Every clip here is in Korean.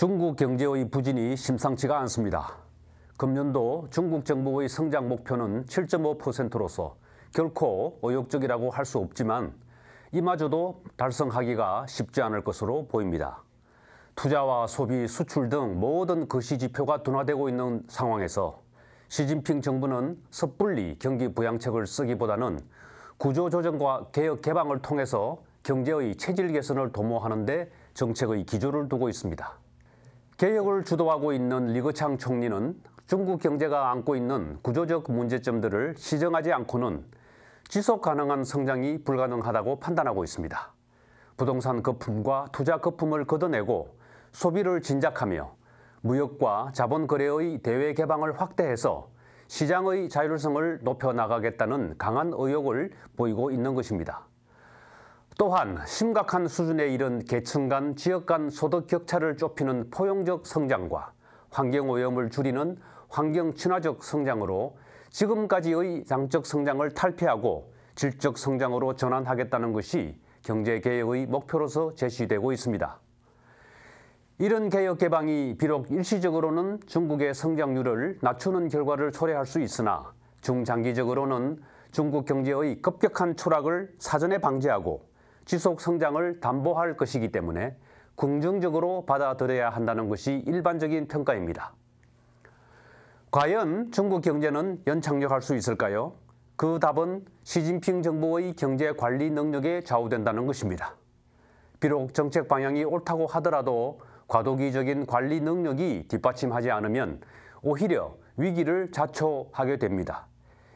중국 경제의 부진이 심상치가 않습니다. 금년도 중국 정부의 성장 목표는 7.5%로서 결코 의욕적이라고 할 수 없지만 이마저도 달성하기가 쉽지 않을 것으로 보입니다. 투자와 소비, 수출 등 모든 거시 지표가 둔화되고 있는 상황에서 시진핑 정부는 섣불리 경기 부양책을 쓰기보다는 구조조정과 개혁 개방을 통해서 경제의 체질 개선을 도모하는 데 정책의 기조를 두고 있습니다. 개혁을 주도하고 있는 리거창 총리는 중국 경제가 안고 있는 구조적 문제점들을 시정하지 않고는 지속 가능한 성장이 불가능하다고 판단하고 있습니다. 부동산 거품과 투자 거품을 걷어내고 소비를 진작하며 무역과 자본 거래의 대외 개방을 확대해서 시장의 자율성을 높여나가겠다는 강한 의욕을 보이고 있는 것입니다. 또한 심각한 수준에 이른 계층 간, 지역 간 소득 격차를 좁히는 포용적 성장과 환경오염을 줄이는 환경 친화적 성장으로 지금까지의 양적 성장을 탈피하고 질적 성장으로 전환하겠다는 것이 경제개혁의 목표로서 제시되고 있습니다. 이런 개혁 개방이 비록 일시적으로는 중국의 성장률을 낮추는 결과를 초래할 수 있으나 중장기적으로는 중국 경제의 급격한 추락을 사전에 방지하고 지속 성장을 담보할 것이기 때문에 긍정적으로 받아들여야 한다는 것이 일반적인 평가입니다. 과연 중국 경제는 연착륙할 수 있을까요? 그 답은 시진핑 정부의 경제 관리 능력에 좌우된다는 것입니다. 비록 정책 방향이 옳다고 하더라도 과도기적인 관리 능력이 뒷받침하지 않으면 오히려 위기를 자초하게 됩니다.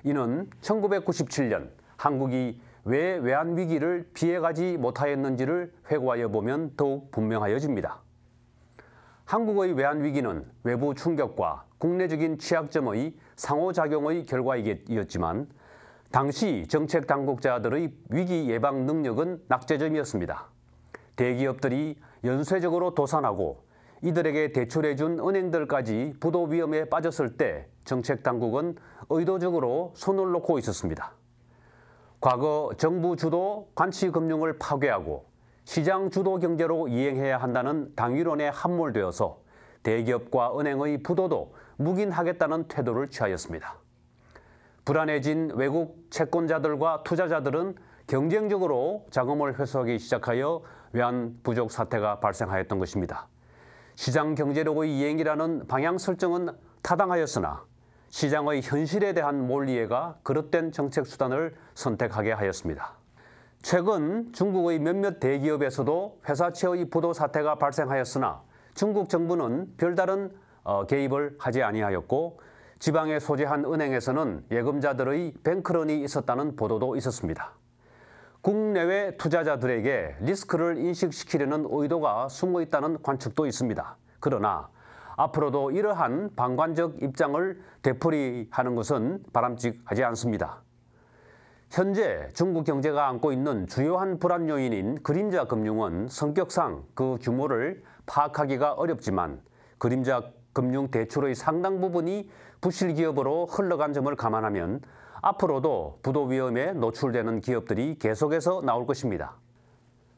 이는 1997년 한국이 왜 외환위기를 피해가지 못하였는지를 회고하여 보면 더욱 분명하여집니다. 한국의 외환위기는 외부 충격과 국내적인 취약점의 상호작용의 결과이었지만 당시 정책 당국자들의 위기 예방 능력은 낙제점이었습니다. 대기업들이 연쇄적으로 도산하고 이들에게 대출해준 은행들까지 부도 위험에 빠졌을 때 정책 당국은 의도적으로 손을 놓고 있었습니다. 과거 정부 주도 관치금융을 파괴하고 시장 주도 경제로 이행해야 한다는 당위론에 함몰되어서 대기업과 은행의 부도도 묵인하겠다는 태도를 취하였습니다. 불안해진 외국 채권자들과 투자자들은 경쟁적으로 자금을 회수하기 시작하여 외환 부족 사태가 발생하였던 것입니다. 시장 경제력의 이행이라는 방향 설정은 타당하였으나 시장의 현실에 대한 몰이해가 그릇된 정책 수단을 선택하게 하였습니다. 최근 중국의 몇몇 대기업에서도 회사채의 부도 사태가 발생하였으나 중국 정부는 별다른 개입을 하지 아니하였고 지방에 소재한 은행에서는 예금자들의 뱅크런이 있었다는 보도도 있었습니다. 국내외 투자자들에게 리스크를 인식시키려는 의도가 숨어 있다는 관측도 있습니다. 그러나 앞으로도 이러한 방관적 입장을 되풀이하는 것은 바람직하지 않습니다. 현재 중국 경제가 안고 있는 주요한 불안 요인인 그림자 금융은 성격상 그 규모를 파악하기가 어렵지만 그림자 금융 대출의 상당 부분이 부실 기업으로 흘러간 점을 감안하면 앞으로도 부도 위험에 노출되는 기업들이 계속해서 나올 것입니다.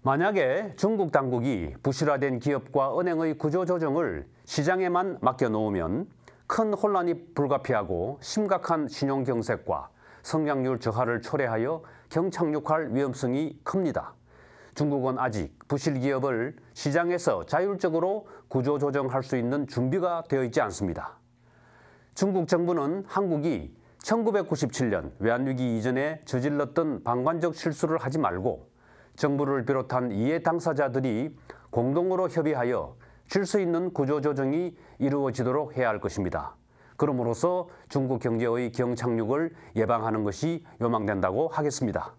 만약에 중국 당국이 부실화된 기업과 은행의 구조조정을 시장에만 맡겨놓으면 큰 혼란이 불가피하고 심각한 신용경색과 성장률 저하를 초래하여 경착륙할 위험성이 큽니다. 중국은 아직 부실 기업을 시장에서 자율적으로 구조조정할 수 있는 준비가 되어 있지 않습니다. 중국 정부는 한국이 1997년 외환위기 이전에 저질렀던 방관적 실수를 하지 말고 정부를 비롯한 이해 당사자들이 공동으로 협의하여 질 수 있는 구조조정이 이루어지도록 해야 할 것입니다. 그럼으로써 중국 경제의 경착륙을 예방하는 것이 요망된다고 하겠습니다.